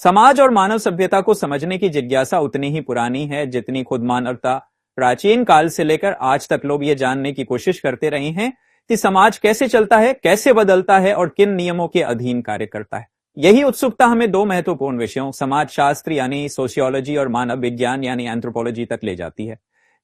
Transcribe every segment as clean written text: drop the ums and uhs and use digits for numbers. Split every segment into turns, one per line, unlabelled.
समाज और मानव सभ्यता को समझने की जिज्ञासा उतनी ही पुरानी है जितनी खुद मानवता। प्राचीन काल से लेकर आज तक लोग ये जानने की कोशिश करते रहे हैं कि समाज कैसे चलता है, कैसे बदलता है और किन नियमों के अधीन कार्य करता है। यही उत्सुकता हमें दो महत्वपूर्ण विषयों, समाज शास्त्र यानी सोशियोलॉजी और मानव विज्ञान यानी एंथ्रोपोलॉजी तक ले जाती है।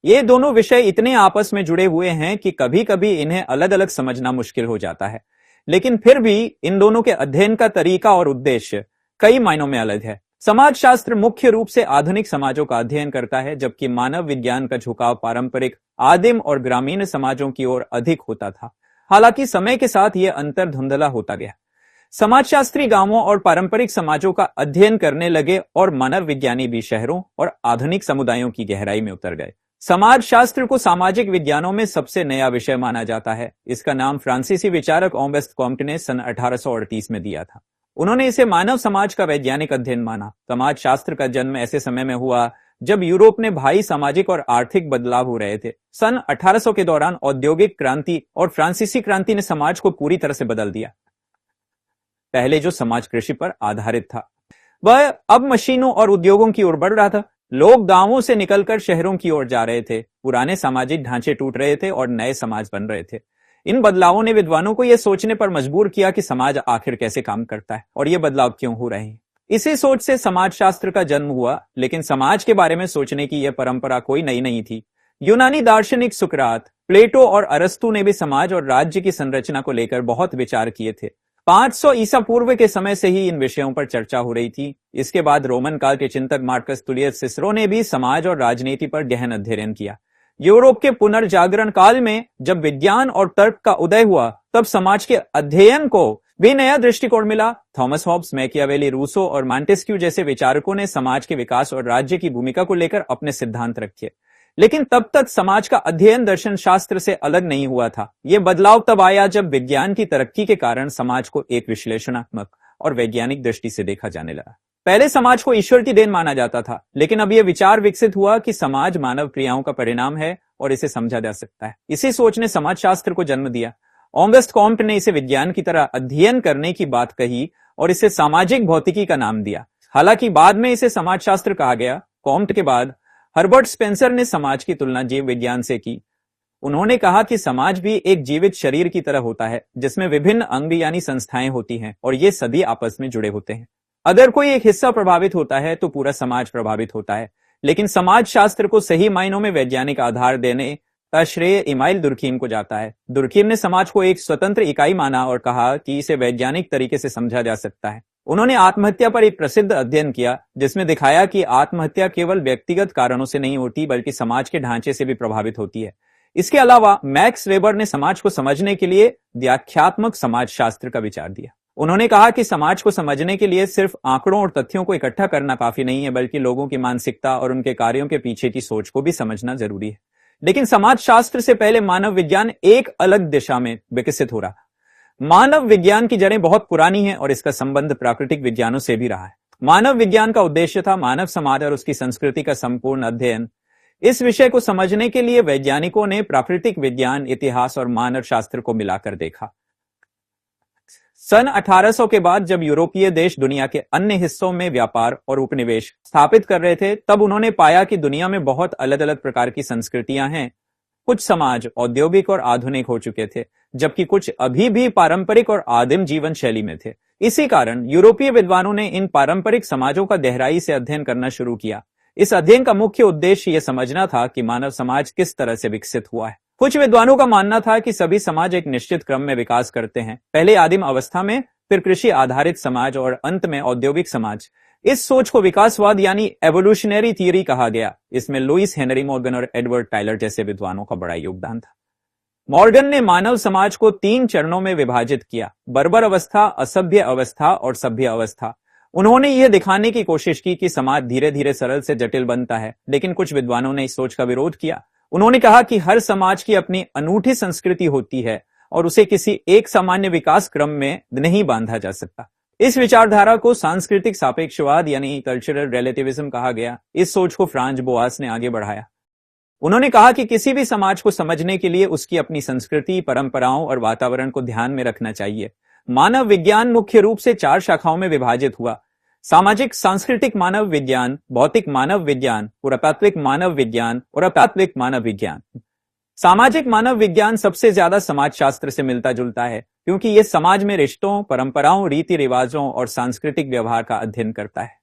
ये दोनों विषय इतने आपस में जुड़े हुए हैं कि कभी कभी इन्हें अलग अलग समझना मुश्किल हो जाता है, लेकिन फिर भी इन दोनों के अध्ययन का तरीका और उद्देश्य कई मायनों में अलग है। समाज शास्त्र मुख्य रूप से आधुनिक समाजों का अध्ययन करता है, जबकि मानव विज्ञान का झुकाव पारंपरिक, आदिम और ग्रामीण समाजों की ओर अधिक होता था। हालांकि समय के साथ यह अंतर धुंधला होता गया। समाजशास्त्री गांवों और पारंपरिक समाजों का अध्ययन करने लगे और मानव विज्ञानी भी शहरों और आधुनिक समुदायों की गहराई में उतर गए। समाज शास्त्र को सामाजिक विज्ञानों में सबसे नया विषय माना जाता है। इसका नाम फ्रांसीसी विचारक ऑगस्ट कॉम्टे ने सन 1838 में दिया था। उन्होंने इसे मानव समाज का वैज्ञानिक अध्ययन माना। समाज शास्त्र का जन्म ऐसे समय में हुआ जब यूरोप में भारी सामाजिक और आर्थिक बदलाव हो रहे थे। सन 1800 के दौरान औद्योगिक क्रांति और फ्रांसीसी क्रांति ने समाज को पूरी तरह से बदल दिया। पहले जो समाज कृषि पर आधारित था, वह अब मशीनों और उद्योगों की ओर बढ़ रहा था। लोग गांवों से निकलकर शहरों की ओर जा रहे थे। पुराने सामाजिक ढांचे टूट रहे थे और नए समाज बन रहे थे। इन बदलावों ने विद्वानों को यह सोचने पर मजबूर किया कि समाज आखिर कैसे काम करता है और ये बदलाव क्यों हो रहे हैं। इसी सोच से समाजशास्त्र का जन्म हुआ। लेकिन समाज के बारे में सोचने की यह परंपरा कोई नई नहीं थी। यूनानी दार्शनिक सुकरात, प्लेटो और अरस्तु ने भी समाज और राज्य की संरचना को लेकर बहुत विचार किए थे। 500 ईसा पूर्व के समय से ही इन विषयों पर चर्चा हो रही थी। इसके बाद रोमन काल के चिंतक मार्कस तुलियस सिसरो ने भी समाज और राजनीति पर गहन अध्ययन किया। यूरोप के पुनर्जागरण काल में जब विज्ञान और तर्क का उदय हुआ, तब समाज के अध्ययन को भी नया दृष्टिकोण मिला। थॉमस हॉब्स, मैकियावेली, रूसो और मॉन्टेस्क्यू जैसे विचारकों ने समाज के विकास और राज्य की भूमिका को लेकर अपने सिद्धांत रखे। लेकिन तब तक समाज का अध्ययन दर्शन शास्त्र से अलग नहीं हुआ था। यह बदलाव तब आया जब विज्ञान की तरक्की के कारण समाज को एक विश्लेषणात्मक और वैज्ञानिक दृष्टि से देखा जाने लगा। पहले समाज को ईश्वर की देन माना जाता था, लेकिन अब यह विचार विकसित हुआ कि समाज मानव क्रियाओं का परिणाम है और इसे समझा जा सकता है। इसी सोच ने समाजशास्त्र को जन्म दिया। ऑगस्ट कॉम्टे ने इसे विज्ञान की तरह अध्ययन करने की बात कही और इसे सामाजिक भौतिकी का नाम दिया। हालांकि बाद में इसे समाजशास्त्र कहा गया। कॉम्टे के बाद हर्बर्ट स्पेंसर ने समाज की तुलना जीव विज्ञान से की। उन्होंने कहा कि समाज भी एक जीवित शरीर की तरह होता है, जिसमें विभिन्न अंग यानी संस्थाएं होती हैं और ये सभी आपस में जुड़े होते हैं। अगर कोई एक हिस्सा प्रभावित होता है तो पूरा समाज प्रभावित होता है। लेकिन समाज शास्त्र को सही मायनों में वैज्ञानिक आधार देने का श्रेय इमाइल दुर्खीम को जाता है। दुर्खीम ने समाज को एक स्वतंत्र इकाई माना और कहा कि इसे वैज्ञानिक तरीके से समझा जा सकता है। उन्होंने आत्महत्या पर एक प्रसिद्ध अध्ययन किया, जिसमें दिखाया कि आत्महत्या केवल व्यक्तिगत कारणों से नहीं होती, बल्कि समाज के ढांचे से भी प्रभावित होती है। इसके अलावा मैक्स वेबर ने समाज को समझने के लिए व्याख्यात्मक समाजशास्त्र का विचार दिया। उन्होंने कहा कि समाज को समझने के लिए सिर्फ आंकड़ों और तथ्यों को इकट्ठा करना काफी नहीं है, बल्कि लोगों की मानसिकता और उनके कार्यों के पीछे की सोच को भी समझना जरूरी है। लेकिन समाजशास्त्र से पहले मानव विज्ञान एक अलग दिशा में विकसित हो रहा। मानव विज्ञान की जड़ें बहुत पुरानी हैं और इसका संबंध प्राकृतिक विज्ञानों से भी रहा है। मानव विज्ञान का उद्देश्य था मानव समाज और उसकी संस्कृति का संपूर्ण अध्ययन। इस विषय को समझने के लिए वैज्ञानिकों ने प्राकृतिक विज्ञान, इतिहास और मानव शास्त्र को मिलाकर देखा। सन 1800 के बाद जब यूरोपीय देश दुनिया के अन्य हिस्सों में व्यापार और उपनिवेश स्थापित कर रहे थे, तब उन्होंने पाया कि दुनिया में बहुत अलग अलग प्रकार की संस्कृतियां हैं। कुछ समाज औद्योगिक और आधुनिक हो चुके थे, जबकि कुछ अभी भी पारंपरिक और आदिम जीवन शैली में थे। इसी कारण यूरोपीय विद्वानों ने इन पारंपरिक समाजों का गहराई से अध्ययन करना शुरू किया। इस अध्ययन का मुख्य उद्देश्य यह समझना था कि मानव समाज किस तरह से विकसित हुआ है। कुछ विद्वानों का मानना था कि सभी समाज एक निश्चित क्रम में विकास करते हैं, पहले आदिम अवस्था में, फिर कृषि आधारित समाज और अंत में औद्योगिक समाज। इस सोच को विकासवाद यानी एवोल्यूशनरी थियरी कहा गया। इसमें लुइस हेनरी मॉर्गन और एडवर्ड टायलर जैसे विद्वानों का बड़ा योगदान था। मॉर्गन ने मानव समाज को 3 चरणों में विभाजित किया: बर्बर अवस्था, असभ्य अवस्था और सभ्य अवस्था। उन्होंने यह दिखाने की कोशिश की कि समाज धीरे धीरे सरल से जटिल बनता है, लेकिन कुछ विद्वानों ने इस सोच का विरोध किया। उन्होंने कहा कि हर समाज की अपनी अनूठी संस्कृति होती है और उसे किसी एक सामान्य विकास क्रम में नहीं बांधा जा सकता। इस विचारधारा को सांस्कृतिक सापेक्षवाद यानी कल्चरल रिलेटिविज्म कहा गया। इस सोच को फ्रांज बोआस ने आगे बढ़ाया। उन्होंने कहा कि किसी भी समाज को समझने के लिए उसकी अपनी संस्कृति, परंपराओं और वातावरण को ध्यान में रखना चाहिए। मानव विज्ञान मुख्य रूप से 4 शाखाओं में विभाजित हुआ: सामाजिक सांस्कृतिक मानव विज्ञान, भौतिक मानव विज्ञान, पुरातात्विक मानव विज्ञान और अतात्विक मानव विज्ञान। सामाजिक मानव विज्ञान सबसे ज्यादा समाजशास्त्र से मिलता जुलता है क्योंकि यह समाज में रिश्तों, परंपराओं, रीति रिवाजों और सांस्कृतिक व्यवहार का अध्ययन करता है।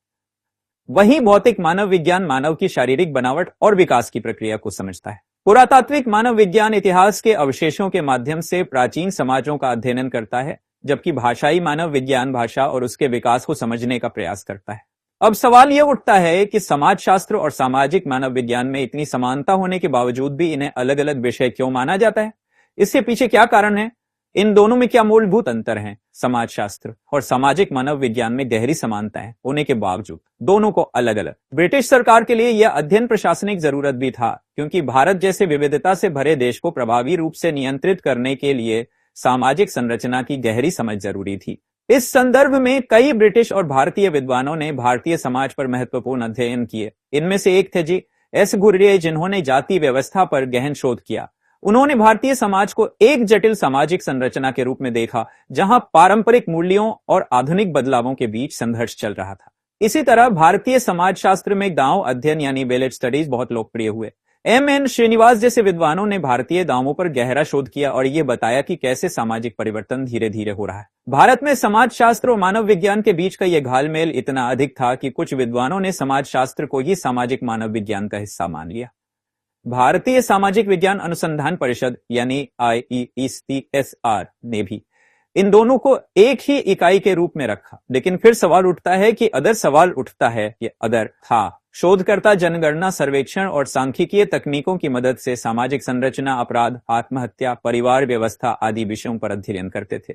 वहीं भौतिक मानव विज्ञान मानव की शारीरिक बनावट और विकास की प्रक्रिया को समझता है। पुरातात्विक मानव विज्ञान इतिहास के अवशेषों के माध्यम से प्राचीन समाजों का अध्ययन करता है, जबकि भाषाई मानव विज्ञान भाषा और उसके विकास को समझने का प्रयास करता है। अब सवाल यह उठता है कि समाजशास्त्र और सामाजिक मानव विज्ञान में इतनी समानता होने के बावजूद भी इन्हें अलग अलग विषय क्यों माना जाता है? इसके पीछे क्या कारण है? इन दोनों में क्या मूलभूत अंतर हैं? समाजशास्त्र और सामाजिक मानव विज्ञान में गहरी समानताएं होने के बावजूद दोनों को अलग अलग। ब्रिटिश सरकार के लिए यह अध्ययन प्रशासनिक जरूरत भी था, क्योंकि भारत जैसे विविधता से भरे देश को प्रभावी रूप से नियंत्रित करने के लिए सामाजिक संरचना की गहरी समझ जरूरी थी। इस संदर्भ में कई ब्रिटिश और भारतीय विद्वानों ने भारतीय समाज पर महत्वपूर्ण अध्ययन किए। इनमें से एक थे जी.एस. घुर्ये, जिन्होंने जाति व्यवस्था पर गहन शोध किया। उन्होंने भारतीय समाज को एक जटिल सामाजिक संरचना के रूप में देखा, जहां पारंपरिक मूल्यों और आधुनिक बदलावों के बीच संघर्ष चल रहा था। इसी तरह भारतीय समाजशास्त्र में गांव अध्ययन यानी विलेज स्टडीज बहुत लोकप्रिय हुए। एम.एन. श्रीनिवास जैसे विद्वानों ने भारतीय गांवों पर गहरा शोध किया और यह बताया कि कैसे सामाजिक परिवर्तन धीरे धीरे हो रहा है। भारत में समाजशास्त्र और मानव विज्ञान के बीच का यह घालमेल इतना अधिक था कि कुछ विद्वानों ने समाजशास्त्र को ही सामाजिक मानव विज्ञान का हिस्सा मान लिया। भारतीय सामाजिक विज्ञान अनुसंधान परिषद यानी IECSR ने भी इन दोनों को एक ही इकाई के रूप में रखा। लेकिन फिर सवाल उठता है कि अदर सवाल उठता है ये अदर था। शोधकर्ता जनगणना, सर्वेक्षण और सांख्यिकीय तकनीकों की मदद से सामाजिक संरचना, अपराध, आत्महत्या, परिवार व्यवस्था आदि विषयों पर अध्ययन करते थे।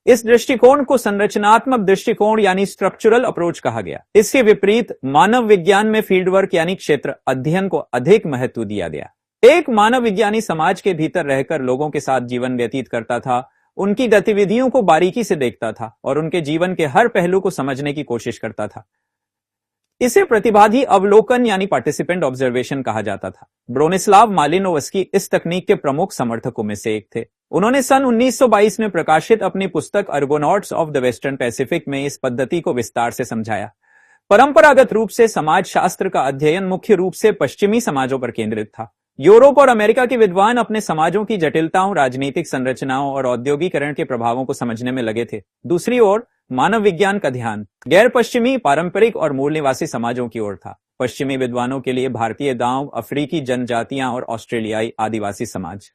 इस दृष्टिकोण को संरचनात्मक दृष्टिकोण यानी स्ट्रक्चरल अप्रोच कहा गया। इसके विपरीत मानव विज्ञान में फील्ड वर्क यानी क्षेत्र अध्ययन को अधिक महत्व दिया गया। एक मानव विज्ञानी समाज के भीतर रहकर लोगों के साथ जीवन व्यतीत करता था, उनकी गतिविधियों को बारीकी से देखता था और उनके जीवन के हर पहलू को समझने की कोशिश करता था। इसे प्रतिभागी अवलोकन यानी पार्टिसिपेंट ऑब्जर्वेशन कहा जाता था। ब्रोनिस्लाव मालिनोवस्की इस तकनीक के प्रमुख समर्थकों में से एक थे। उन्होंने सन 1922 में प्रकाशित अपनी पुस्तक आर्गोनॉट्स ऑफ द वेस्टर्न पैसिफिक में इस पद्धति को विस्तार से समझाया। परंपरागत रूप से समाजशास्त्र का अध्ययन मुख्य रूप से पश्चिमी समाजों पर केंद्रित था। यूरोप और अमेरिका के विद्वान अपने समाजों की जटिलताओं, राजनीतिक संरचनाओं और औद्योगिकरण के प्रभावों को समझने में लगे थे। दूसरी ओर मानव विज्ञान का ध्यान गैर पश्चिमी, पारंपरिक और मूल निवासी समाजों की ओर था। पश्चिमी विद्वानों के लिए भारतीय गांव, अफ्रीकी जनजातियां और ऑस्ट्रेलियाई आदिवासी समाज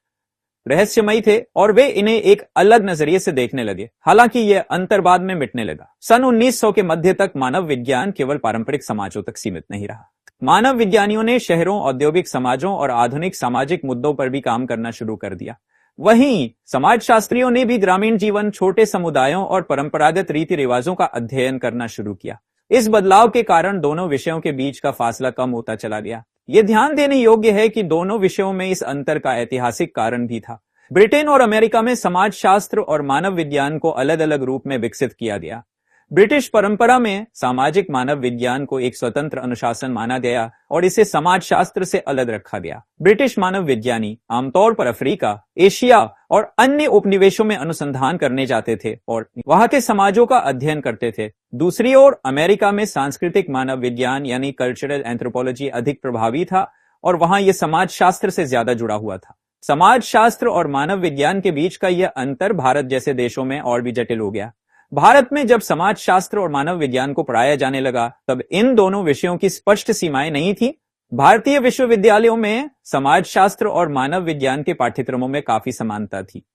रहस्यमयी थे और वे इन्हें एक अलग नजरिए से देखने लगे। हालांकि यह अंतर बाद में मिटने लगा। सन 1900 के मध्य तक मानव विज्ञान केवल पारंपरिक समाजों तक सीमित नहीं रहा। मानव विज्ञानियों ने शहरों, औद्योगिक समाजों और आधुनिक सामाजिक मुद्दों पर भी काम करना शुरू कर दिया। वहीं समाजशास्त्रियों ने भी ग्रामीण जीवन, छोटे समुदायों और परंपरागत रीति रिवाजों का अध्ययन करना शुरू किया। इस बदलाव के कारण दोनों विषयों के बीच का फासला कम होता चला गया। यह ध्यान देने योग्य है कि दोनों विषयों में इस अंतर का ऐतिहासिक कारण भी था। ब्रिटेन और अमेरिका में समाजशास्त्र और मानव विज्ञान को अलग अलग रूप में विकसित किया गया। ब्रिटिश परंपरा में सामाजिक मानव विज्ञान को एक स्वतंत्र अनुशासन माना गया और इसे समाजशास्त्र से अलग रखा गया। ब्रिटिश मानव विज्ञानी आमतौर पर अफ्रीका, एशिया और अन्य उपनिवेशों में अनुसंधान करने जाते थे और वहां के समाजों का अध्ययन करते थे। दूसरी ओर अमेरिका में सांस्कृतिक मानव विज्ञान यानी कल्चरल एंथ्रोपोलॉजी अधिक प्रभावी था और वहां यह समाजशास्त्र से ज्यादा जुड़ा हुआ था। समाजशास्त्र और मानव विज्ञान के बीच का यह अंतर भारत जैसे देशों में और भी जटिल हो गया। भारत में जब समाजशास्त्र और मानव विज्ञान को पढ़ाया जाने लगा, तब इन दोनों विषयों की स्पष्ट सीमाएं नहीं थी। भारतीय विश्वविद्यालयों में समाजशास्त्र और मानव विज्ञान के पाठ्यक्रमों में काफी समानता थी।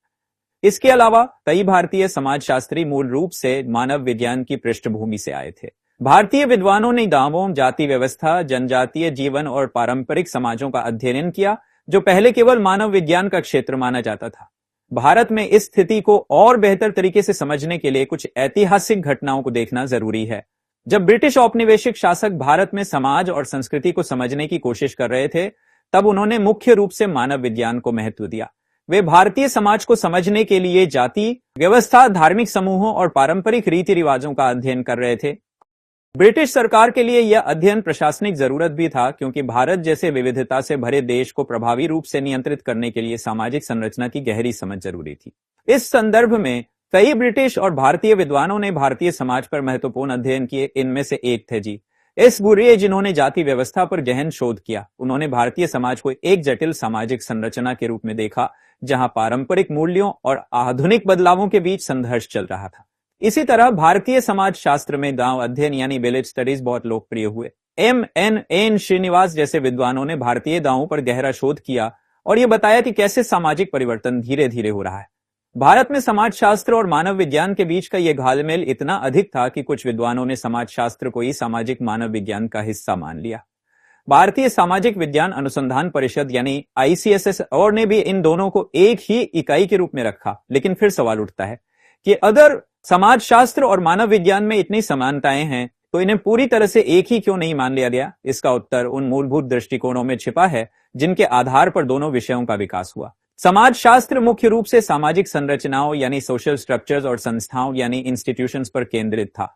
इसके अलावा कई भारतीय समाजशास्त्री मूल रूप से मानव विज्ञान की पृष्ठभूमि से आए थे। भारतीय विद्वानों ने गांवों, जाति व्यवस्था, जनजातीय जीवन और पारंपरिक समाजों का अध्ययन किया, जो पहले केवल मानव विज्ञान का क्षेत्र माना जाता था। भारत में इस स्थिति को और बेहतर तरीके से समझने के लिए कुछ ऐतिहासिक घटनाओं को देखना जरूरी है। जब ब्रिटिश औपनिवेशिक शासक भारत में समाज और संस्कृति को समझने की कोशिश कर रहे थे, तब उन्होंने मुख्य रूप से मानव विज्ञान को महत्व दिया। वे भारतीय समाज को समझने के लिए जाति व्यवस्था, धार्मिक समूहों और पारंपरिक रीति रिवाजों का अध्ययन कर रहे थे। ब्रिटिश सरकार के लिए यह अध्ययन प्रशासनिक जरूरत भी था, क्योंकि भारत जैसे विविधता से भरे देश को प्रभावी रूप से नियंत्रित करने के लिए सामाजिक संरचना की गहरी समझ जरूरी थी। इस संदर्भ में कई ब्रिटिश और भारतीय विद्वानों ने भारतीय समाज पर महत्वपूर्ण अध्ययन किए। इनमें से एक थे जी एस बुर्ये, जिन्होंने जाति व्यवस्था पर गहन शोध किया। उन्होंने भारतीय समाज को एक जटिल सामाजिक संरचना के रूप में देखा, जहां पारंपरिक मूल्यों और आधुनिक बदलावों के बीच संघर्ष चल रहा था। इसी तरह भारतीय समाज शास्त्र में गांव अध्ययन यानी विलेज स्टडीज बहुत लोकप्रिय हुए। एन श्रीनिवास जैसे विद्वानों ने भारतीय गांवों पर गहरा शोध किया और यह बताया कि कैसे सामाजिक परिवर्तन धीरे धीरे हो रहा है। भारत में समाज शास्त्र और मानव विज्ञान के बीच का यह घालमेल इतना अधिक था कि कुछ विद्वानों ने समाज शास्त्र को ही सामाजिक मानव विज्ञान का हिस्सा मान लिया। भारतीय सामाजिक विज्ञान अनुसंधान परिषद यानी ICSS और ने भी इन दोनों को एक ही इकाई के रूप में रखा। लेकिन फिर सवाल उठता है कि अगर समाज शास्त्र और मानव विज्ञान में इतनी समानताएं हैं तो इन्हें पूरी तरह से एक ही क्यों नहीं मान लिया गया? इसका उत्तर उन मूलभूत दृष्टिकोणों में छिपा है जिनके आधार पर दोनों विषयों का विकास हुआ। समाज शास्त्र मुख्य रूप से सामाजिक संरचनाओं यानी सोशल स्ट्रक्चर्स और संस्थाओं यानी इंस्टीट्यूशंस पर केंद्रित था।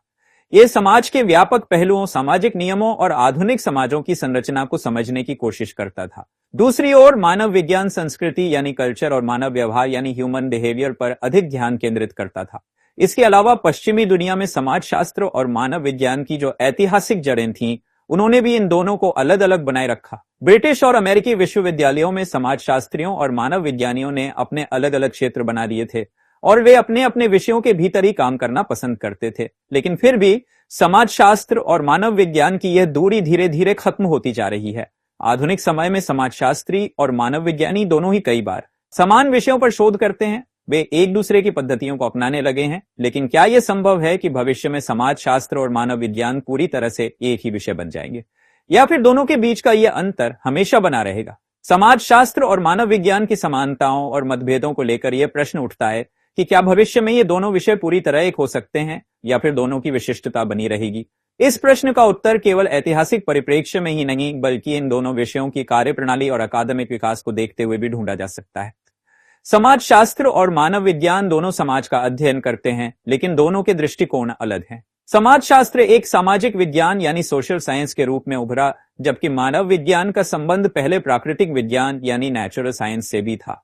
यह समाज के व्यापक पहलुओं, सामाजिक नियमों और आधुनिक समाजों की संरचना को समझने की कोशिश करता था। दूसरी ओर मानव विज्ञान संस्कृति यानी कल्चर और मानव व्यवहार यानी ह्यूमन बिहेवियर पर अधिक ध्यान केंद्रित करता था। इसके अलावा पश्चिमी दुनिया में समाज शास्त्र और मानव विज्ञान की जो ऐतिहासिक जड़ें थीं, उन्होंने भी इन दोनों को अलग अलग बनाए रखा। ब्रिटिश और अमेरिकी विश्वविद्यालयों में समाजशास्त्रियों और मानव विज्ञानियों ने अपने अलग अलग क्षेत्र बना दिए थे और वे अपने अपने विषयों के भीतर ही काम करना पसंद करते थे। लेकिन फिर भी समाजशास्त्र और मानव विज्ञान की यह दूरी धीरे धीरे खत्म होती जा रही है। आधुनिक समय में समाजशास्त्री और मानव विज्ञानी दोनों ही कई बार समान विषयों पर शोध करते हैं। वे एक दूसरे की पद्धतियों को अपनाने लगे हैं। लेकिन क्या यह संभव है कि भविष्य में समाज शास्त्र और मानव विज्ञान पूरी तरह से एक ही विषय बन जाएंगे, या फिर दोनों के बीच का यह अंतर हमेशा बना रहेगा? समाज शास्त्र और मानव विज्ञान की समानताओं और मतभेदों को लेकर यह प्रश्न उठता है कि क्या भविष्य में ये दोनों विषय पूरी तरह एक हो सकते हैं या फिर दोनों की विशिष्टता बनी रहेगी? इस प्रश्न का उत्तर केवल ऐतिहासिक परिप्रेक्ष्य में ही नहीं बल्कि इन दोनों विषयों की कार्यप्रणाली और अकादमिक विकास को देखते हुए भी ढूंढा जा सकता है। समाज शास्त्र और मानव विज्ञान दोनों समाज का अध्ययन करते हैं, लेकिन दोनों के दृष्टिकोण अलग हैं। समाज शास्त्र एक सामाजिक विज्ञान यानी सोशल साइंस के रूप में उभरा, जबकि मानव विज्ञान का संबंध पहले प्राकृतिक विज्ञान यानी नेचुरल साइंस से भी था।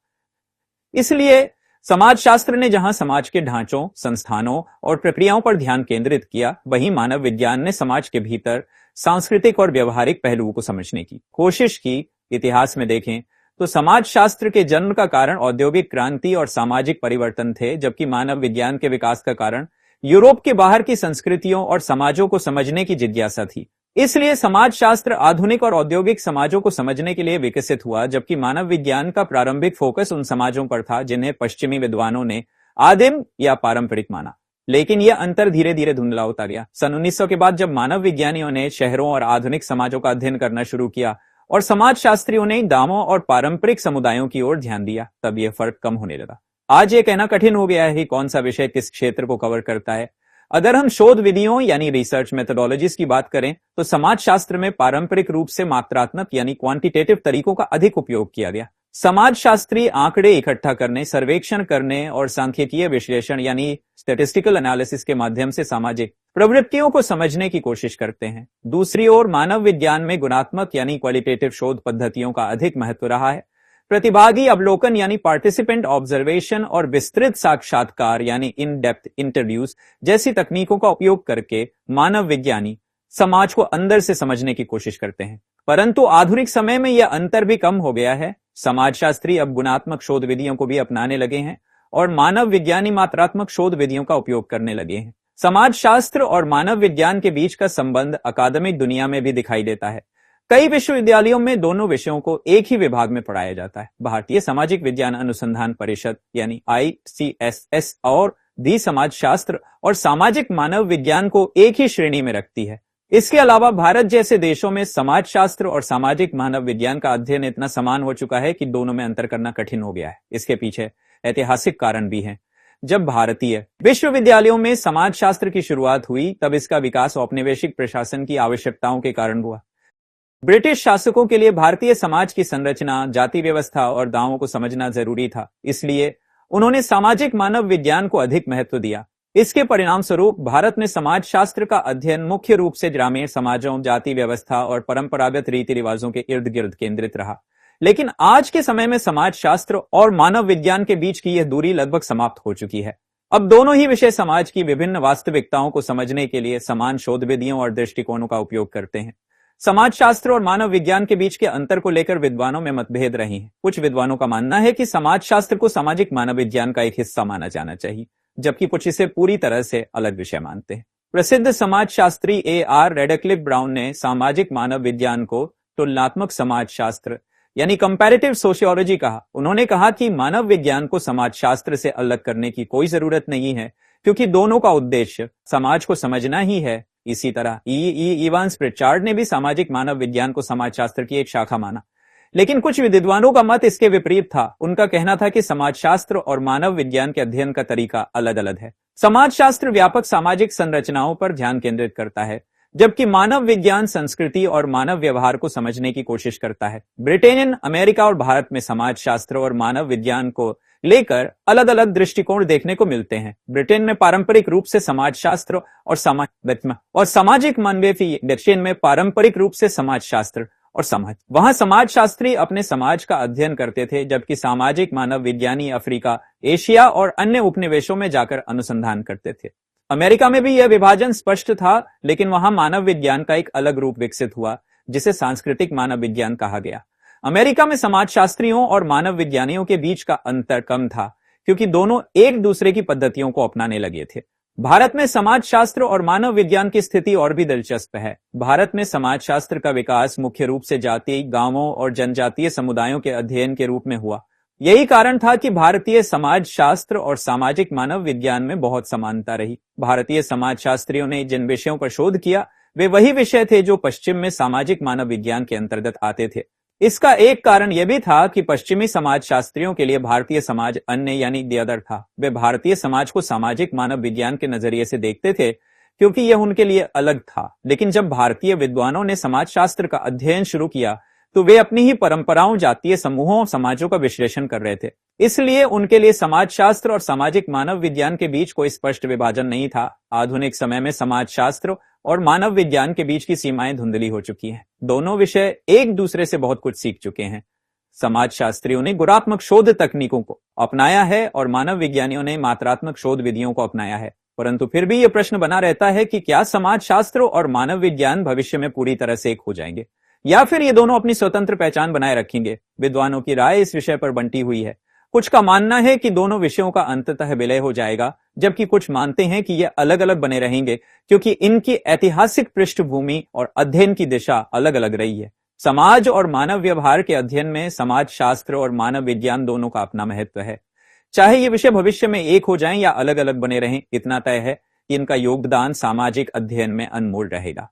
इसलिए समाज शास्त्र ने जहां समाज के ढांचों, संस्थानों और प्रक्रियाओं पर ध्यान केंद्रित किया, वहीं मानव विज्ञान ने समाज के भीतर सांस्कृतिक और व्यवहारिक पहलुओं को समझने की कोशिश की। इतिहास में देखें तो समाज शास्त्र के जन्म का कारण औद्योगिक क्रांति और सामाजिक परिवर्तन थे, जबकि मानव विज्ञान के विकास का कारण यूरोप के बाहर की संस्कृतियों और समाजों को समझने की जिज्ञासा थी। इसलिए समाज शास्त्र आधुनिक और औद्योगिक समाजों को समझने के लिए विकसित हुआ, जबकि मानव विज्ञान का प्रारंभिक फोकस उन समाजों पर था जिन्हें पश्चिमी विद्वानों ने आदिम या पारंपरिक माना। लेकिन यह अंतर धीरे धीरे धुंधला होता गया। सन 1900 के बाद जब मानव विज्ञानियों ने शहरों और आधुनिक समाजों का अध्ययन करना शुरू किया और समाज शास्त्रियों ने गांवों और पारंपरिक समुदायों की ओर ध्यान दिया, तब यह फर्क कम होने लगा। आज यह कहना कठिन हो गया है कि कौन सा विषय किस क्षेत्र को कवर करता है। अगर हम शोध विधियों यानी रिसर्च मेथोडोलॉजीज की बात करें तो समाज शास्त्र में पारंपरिक रूप से मात्रात्मक यानी क्वांटिटेटिव तरीकों का अधिक उपयोग किया गया। समाज शास्त्री आंकड़े इकट्ठा करने, सर्वेक्षण करने और सांख्यिकीय विश्लेषण यानी स्टैटिस्टिकल एनालिसिस के माध्यम से सामाजिक प्रवृत्तियों को समझने की कोशिश करते हैं। दूसरी ओर मानव विज्ञान में गुणात्मक यानी क्वालिटेटिव शोध पद्धतियों का अधिक महत्व रहा है। प्रतिभागी अवलोकन यानी पार्टिसिपेंट ऑब्जर्वेशन और विस्तृत साक्षात्कार यानी इन डेप्थ इंटरव्यूज जैसी तकनीकों का उपयोग करके मानव विज्ञानी समाज को अंदर से समझने की कोशिश करते हैं। परंतु आधुनिक समय में यह अंतर भी कम हो गया है। समाजशास्त्री अब गुणात्मक शोध विधियों को भी अपनाने लगे हैं और मानव विज्ञानी मात्रात्मक शोध विधियों का उपयोग करने लगे हैं। समाज शास्त्र और मानव विज्ञान के बीच का संबंध अकादमिक दुनिया में भी दिखाई देता है। कई विश्वविद्यालयों में दोनों विषयों को एक ही विभाग में पढ़ाया जाता है। भारतीय सामाजिक विज्ञान अनुसंधान परिषद यानी ICSS और दी समाजशास्त्र और सामाजिक मानव विज्ञान को एक ही श्रेणी में रखती है। इसके अलावा भारत जैसे देशों में समाजशास्त्र और सामाजिक मानव विज्ञान का अध्ययन इतना समान हो चुका है कि दोनों में अंतर करना कठिन हो गया है। इसके पीछे ऐतिहासिक कारण भी हैं। जब भारतीय विश्वविद्यालयों में समाजशास्त्र की शुरुआत हुई, तब इसका विकास औपनिवेशिक प्रशासन की आवश्यकताओं के कारण हुआ। ब्रिटिश शासकों के लिए भारतीय समाज की संरचना, जाति व्यवस्था और दावों को समझना जरूरी था। इसलिए उन्होंने सामाजिक मानव विज्ञान को अधिक महत्व दिया। इसके परिणाम स्वरूप भारत में समाज शास्त्र का अध्ययन मुख्य रूप से ग्रामीण समाजों, जाति व्यवस्था और परंपरागत रीति रिवाजों के इर्द गिर्द केंद्रित रहा। लेकिन आज के समय में समाज शास्त्र और मानव विज्ञान के बीच की यह दूरी लगभग समाप्त हो चुकी है। अब दोनों ही विषय समाज की विभिन्न वास्तविकताओं को समझने के लिए समान शोध विधियों और दृष्टिकोणों का उपयोग करते हैं। समाजशास्त्र और मानव विज्ञान के बीच के अंतर को लेकर विद्वानों में मतभेद रहे हैं। कुछ विद्वानों का मानना है कि समाजशास्त्र को सामाजिक मानव विज्ञान का एक हिस्सा माना जाना चाहिए, जबकि कुछ इसे पूरी तरह से अलग विषय मानते हैं। प्रसिद्ध समाजशास्त्री A.R. रेडक्लिफ ब्राउन ने सामाजिक मानव विज्ञान को तुलनात्मक समाजशास्त्र यानी कंपैरेटिव सोशियोलॉजी कहा। उन्होंने कहा कि मानव विज्ञान को समाजशास्त्र से अलग करने की कोई जरूरत नहीं है, क्योंकि दोनों का उद्देश्य समाज को समझना ही है। इसी तरह इवांस प्रिचार्ड ने भी सामाजिक मानव विज्ञान को समाजशास्त्र की एक शाखा माना, लेकिन कुछ विद्वानों का मत इसके विपरीत था। उनका कहना था कि समाजशास्त्र और मानव विज्ञान के अध्ययन का तरीका अलग अलग है। समाजशास्त्र व्यापक सामाजिक संरचनाओं पर ध्यान केंद्रित करता है, जबकि मानव विज्ञान संस्कृति और मानव व्यवहार को समझने की कोशिश करता है। ब्रिटेन, अमेरिका और भारत में समाजशास्त्र और मानव विज्ञान को लेकर अलग अलग दृष्टिकोण देखने को मिलते हैं। ब्रिटेन में पारंपरिक रूप से समाजशास्त्र और सामाजिक मानवीय, दक्षिण में पारंपरिक रूप से समाजशास्त्र और समाज। वहां समाजशास्त्री अपने समाज का अध्ययन करते थे, जबकि सामाजिक मानव विज्ञानी अफ्रीका, एशिया और अन्य उपनिवेशों में जाकर अनुसंधान करते थे। अमेरिका में भी यह विभाजन स्पष्ट था, लेकिन वहां मानव विज्ञान का एक अलग रूप विकसित हुआ, जिसे सांस्कृतिक मानव विज्ञान कहा गया। अमेरिका में समाजशास्त्रियों और मानव विज्ञानियों के बीच का अंतर कम था, क्योंकि दोनों एक दूसरे की पद्धतियों को अपनाने लगे थे। भारत में समाजशास्त्र और मानव विज्ञान की स्थिति और भी दिलचस्प है। भारत में समाजशास्त्र का विकास मुख्य रूप से जाति, गांवों और जनजातीय समुदायों के अध्ययन के रूप में हुआ। यही कारण था कि भारतीय समाजशास्त्र और सामाजिक मानव विज्ञान में बहुत समानता रही। भारतीय समाजशास्त्रियों ने जिन विषयों पर शोध किया, वे वही विषय थे जो पश्चिम में सामाजिक मानव विज्ञान के अंतर्गत आते थे। इसका एक कारण यह भी था कि पश्चिमी समाजशास्त्रियों के लिए भारतीय समाज अन्य यानी द अदर था। वे भारतीय समाज को सामाजिक मानव विज्ञान के नजरिए से देखते थे, क्योंकि यह उनके लिए अलग था। लेकिन जब भारतीय विद्वानों ने समाजशास्त्र का अध्ययन शुरू किया, तो वे अपनी ही परंपराओं, जातीय समूहों और समाजों का विश्लेषण कर रहे थे। इसलिए उनके लिए समाजशास्त्र और सामाजिक मानव विज्ञान के बीच कोई स्पष्ट विभाजन नहीं था। आधुनिक समय में समाजशास्त्र और मानव विज्ञान के बीच की सीमाएं धुंधली हो चुकी हैं। दोनों विषय एक दूसरे से बहुत कुछ सीख चुके हैं। समाजशास्त्रियों ने गुणात्मक शोध तकनीकों को अपनाया है और मानव विज्ञानियों ने मात्रात्मक शोध विधियों को अपनाया है। परंतु फिर भी यह प्रश्न बना रहता है कि क्या समाजशास्त्र और मानव विज्ञान भविष्य में पूरी तरह से एक हो जाएंगे, या फिर ये दोनों अपनी स्वतंत्र पहचान बनाए रखेंगे। विद्वानों की राय इस विषय पर बंटी हुई है। कुछ का मानना है कि दोनों विषयों का अंततः विलय हो जाएगा, जबकि कुछ मानते हैं कि ये अलग अलग बने रहेंगे, क्योंकि इनकी ऐतिहासिक पृष्ठभूमि और अध्ययन की दिशा अलग अलग रही है। समाज और मानव व्यवहार के अध्ययन में समाजशास्त्र और मानव विज्ञान दोनों का अपना महत्व है। चाहे ये विषय भविष्य में एक हो जाएं या अलग अलग बने रहें, इतना तय है कि इनका योगदान सामाजिक अध्ययन में अनमोल रहेगा।